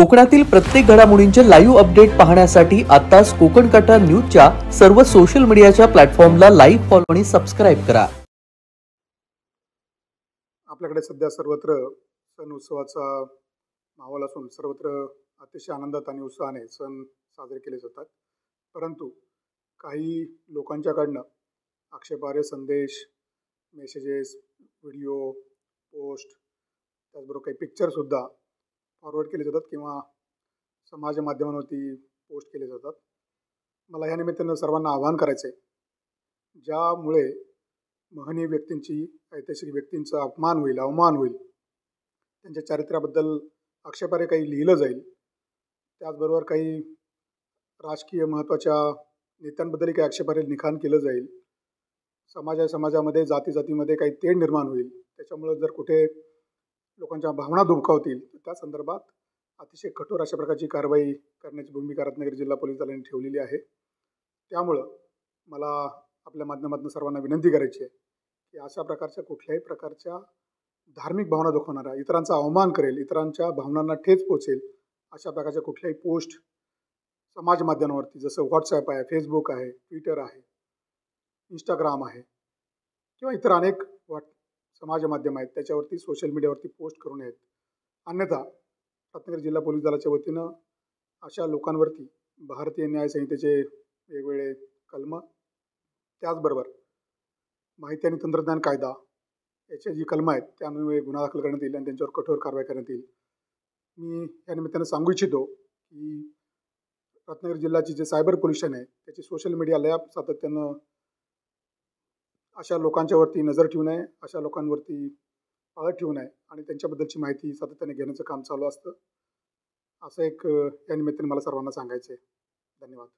कोकणातील प्रत्येक घडामोडींचे लाईव्ह अपडेट पाहण्यासाठी आताच कोकण कटा न्यूजच्या सर्व सोशल मीडियाच्या प्लॅटफॉर्मला लाईक, फॉलो आणि सबस्क्राईब करा. आपल्याकडे सध्या सर्वत्र सण उत्सवाचा माहोल असून सर्वत्र अतिशय आनंदात आणि उत्साहाने सण साजरे केले जातात. परंतु काही लोकांच्याकडनं आक्षेपार्ह संदेश, मेसेजेस, व्हिडिओ, पोस्ट, त्याचबरोबर काही पिक्चरसुद्धा फॉरवर्ड केले जातात किंवा समाज माध्यमांवरती पोस्ट केले जातात. मला ह्या निमित्तानं सर्वांना आवाहन करायचं आहे, ज्यामुळे महनीय व्यक्तींची, ऐतिहासिक व्यक्तींचा अपमान होईल, अवमान होईल, त्यांच्या चारित्र्याबद्दल आक्षेपार्ह काही लिहिलं जाईल, त्याचबरोबर काही राजकीय महत्त्वाच्या नेत्यांबद्दलही काही आक्षेपार्ह लिखाण केलं जाईल, समाजामध्ये जातीमध्ये काही तेढ निर्माण होईल. त्याच्यामुळं जर कुठे लोकांच्या भावना दुभकावतील तर त्या संदर्भात अतिशय कठोर अशा प्रकारची कारवाई करण्याची भूमिका रत्नागिरी जिल्हा पोलीस दलाने ठेवलेली आहे. त्यामुळं मला आपल्या माध्यमातून सर्वांना विनंती करायची आहे की अशा प्रकारच्या कुठल्याही प्रकारच्या धार्मिक भावना दुखवणारा, इतरांचा अवमान करेल, इतरांच्या भावनांना ठेच पोचेल अशा प्रकारच्या कुठल्याही पोस्ट समाज माध्यमांवरती, जसं व्हॉट्सॲप आहे, फेसबुक आहे, ट्विटर आहे, इंस्टाग्राम आहे किंवा इतर अनेक समाज माध्यम आहेत, त्याच्यावरती सोशल मीडियावरती पोस्ट करू नयेत. अन्यथा रत्नागिरी जिल्हा पोलीस दलाच्या वतीनं अशा लोकांवरती भारतीय न्याय संहितेचे वेगवेगळे कलम, त्याचबरोबर माहिती आणि तंत्रज्ञान कायदा याच्या जी कलमं आहेत त्यामुळे गुन्हा दाखल करण्यात येईल आणि त्यांच्यावर कठोर कारवाई करण्यात येईल. मी या निमित्तानं सांगू इच्छितो की रत्नागिरी जिल्ह्याची जे सायबर पोलीस स्टेशन आहे त्याची सोशल मीडिया लॅब सातत्यानं अशा लोकांच्यावरती नजर ठेवू नये, अशा लोकांवरती पाळत ठेवू नये आणि त्यांच्याबद्दलची माहिती सातत्याने घेण्याचं काम चालू असतं. असं एक या निमित्ताने मला सर्वांना सांगायचं आहे. धन्यवाद.